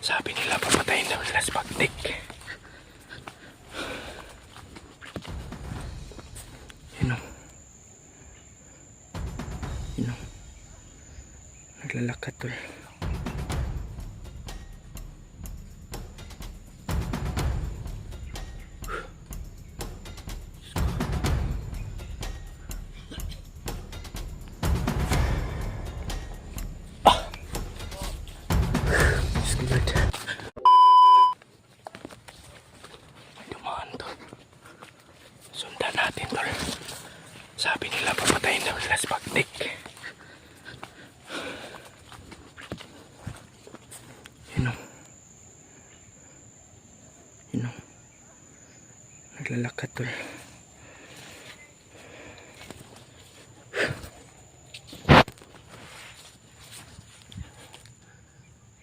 Sabi nila papatayin daw sila sa pagtik. Yun o. Yun o. Naglalakad tol. Sundan natin tol. Sabi nila papatayin daw sila sa pagtik. Yun o. Yun o. Naglalakad tol.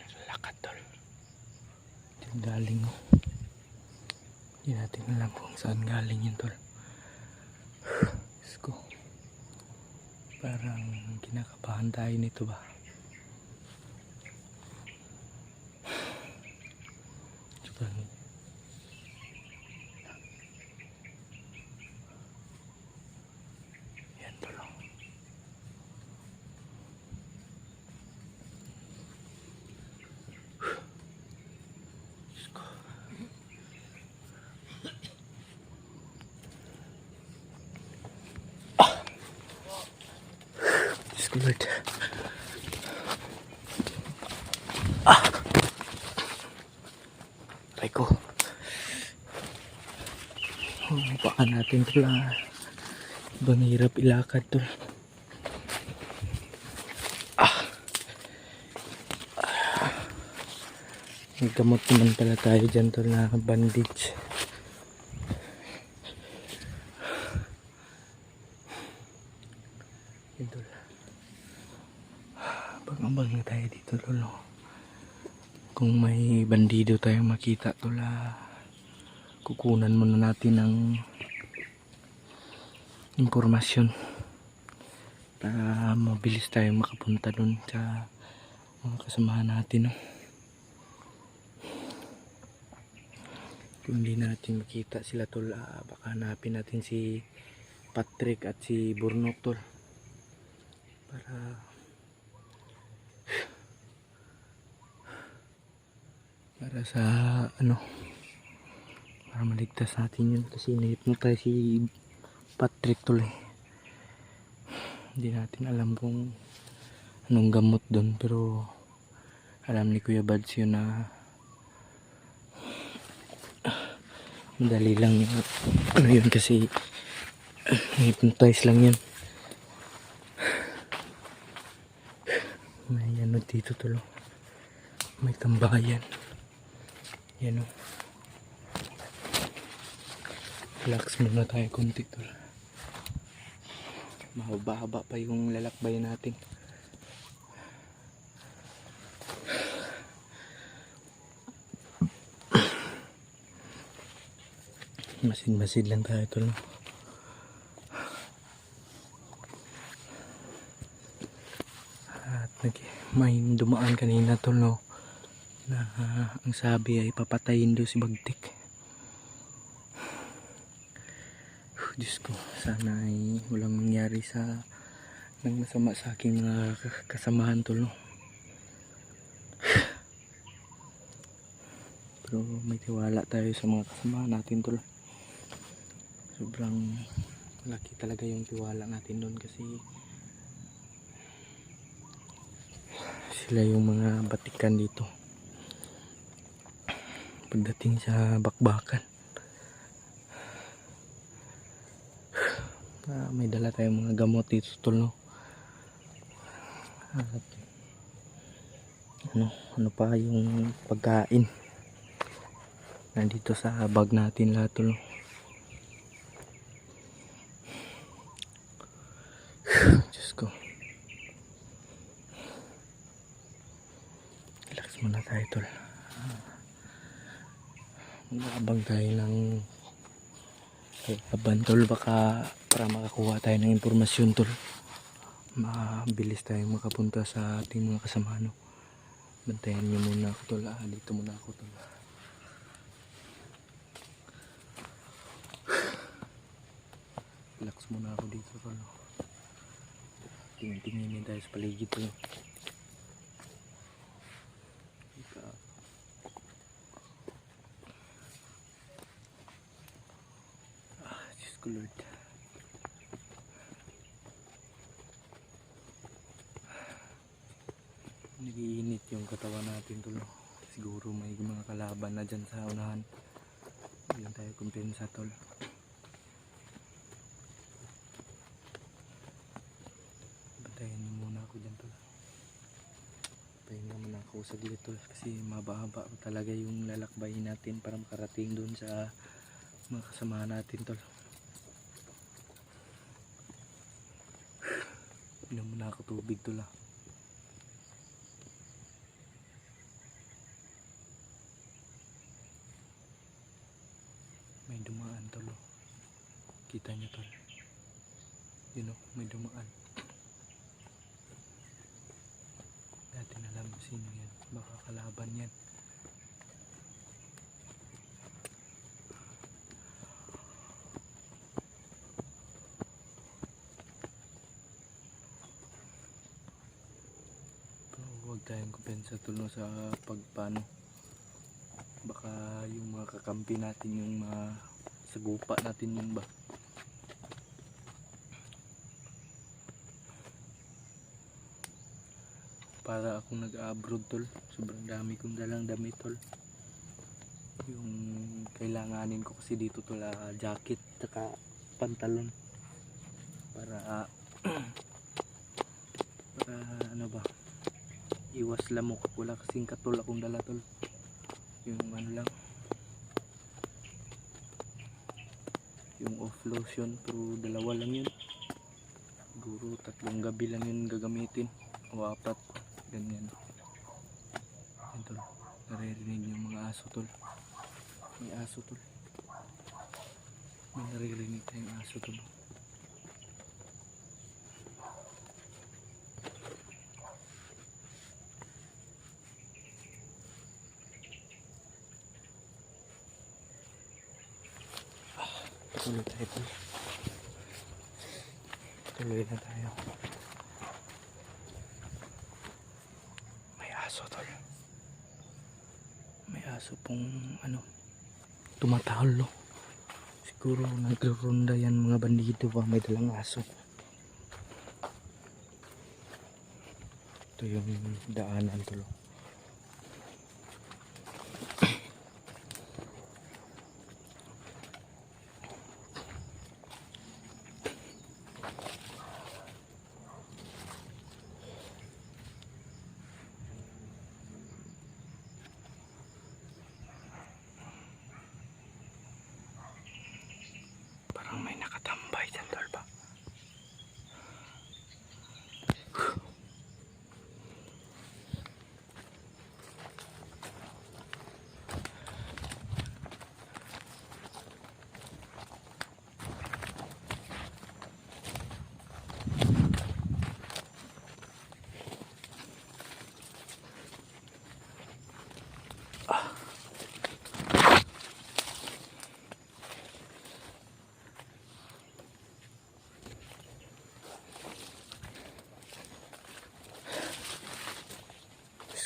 Naglalakad tol. Ito galing o. Hindi natin alam kung saan galing yun tol. Diyos ko. Parang kinakabahan tayo nito ba? Sobrang yan tol. Diyos ko. Lord. Try ko. Baka natin ito lang. Ibang hirap ilakad to. May gamot naman pala tayo dyan to na bandage. Ito lang. Abang na tayo dito lolo. Kung may bandido tayong makita tula, kukunan muna natin ng impormasyon para mabilis tayong makapunta dun sa mga kasamahan natin, no? Kung hindi natin makita sila tol, baka hanapin natin si Patrick at si Burnok tol para sa ano, para maligtas natin yun, kasi na-hypnotize si Patrick tol eh. Hindi natin alam kung anong gamot doon, pero alam ni Kuya Bads yun na madali lang yun. Ano yun kasi na-hypnotize lang yun. May ano dito tol, may tambayan. Yan o. Relax muna tayo konti tol. Mahaba-haba pa yung lalakbay natin. Masid-masid lang tayo tol. At may dumaan kanina tol, no, na ang sabi ay papatayin daw si Bagtik. Diyos ko, sana ay walang nangyari sa nang masama sa aking mga kasamahan tol, no. Pero may tiwala tayo sa mga kasamahan natin tol. Sobrang laki talaga yung tiwala natin doon kasi sila yung mga batikan dito pagdating sa bakbakan. May dala tayong mga gamot dito tol, no. At ano pa yung pagkain nandito sa bag natin lahat tol, no. Diyos ko, relax muna tayo tol. Mag-aabang tayo ng laban tol, baka para makakuha tayo ng impormasyon tol, mabilis tayong makapunta sa ating mga kasama, no. Bantayan niyo muna ako tol. Dito muna ako tol. Relax muna ako dito tol. Tingin-tingin tayo sa paligid tol. Diyos ko Lord. Nagiinit yung katawan natin tol. Siguro may mga kalaban na dyan sa unahan. Hindi tayo kumpensa tol. Bantayan niyo muna ako dyan tol. Pahinga muna ako sa gilid tol. Kasi mababa talaga yung lalakbayin natin para makarating dun sa mga kasama natin tol. Inom muna ako tubig tol . May dumaan tol. Kita nyo tol. Yun o, may dumaan. Natin alam sino yan. Baka kalaban yan. Pero huwag tayong kumpensa tol sa pagpano. Baka yung mga kakampi natin, yung mga sagupa natin yun ba. Para akong nag-abroad tol. Sobrang dami kong dalang damit tol. Yung kailanganin ko kasi dito tol, jacket saka pantalon. Para para ano ba, iwas lamok. Wala kasing katol akong dala tol. Yung ano lang, yung off lotion, pero dalawa lang yun. Siguro 3 gabi lang yun gagamitin o 4, ganyan. Yan tol, naririnig yung mga aso tol. May aso tol. May naririnig tayong aso tol. Tuloy tayo tol. Tuloy na tayo. May aso tol. May aso pong ano, tumatalo. Siguro nagronda yan mga bandido pa, may dalang aso. Ito yung daanan tol. Parang may nakatambay dyan tol ba.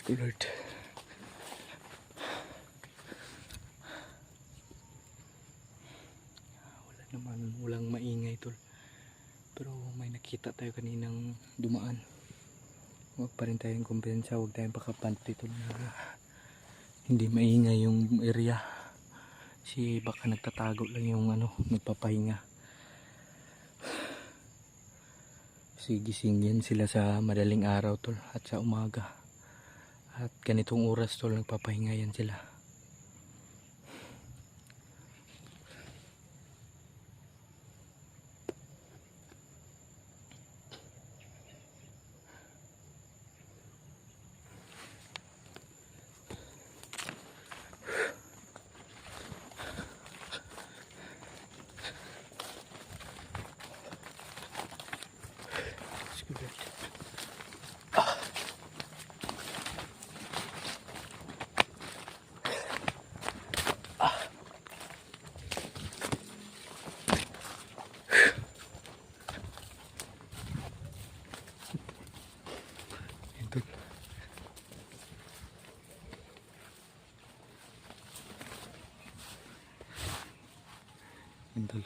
Lord. Wala naman, walang maingay tol. Pero may nakita tayo kaninang dumaan. Huwag pa rin tayong kumpensa, huwag tayong pakapanti tol na hindi maingay yung area. Kasi baka nagtatago lang yung ano, nagpapahinga. Kasi gising yan sila sa madaling araw tol at sa umaga. At ganitong oras tol, nagpapahinga yan sila. natin tol.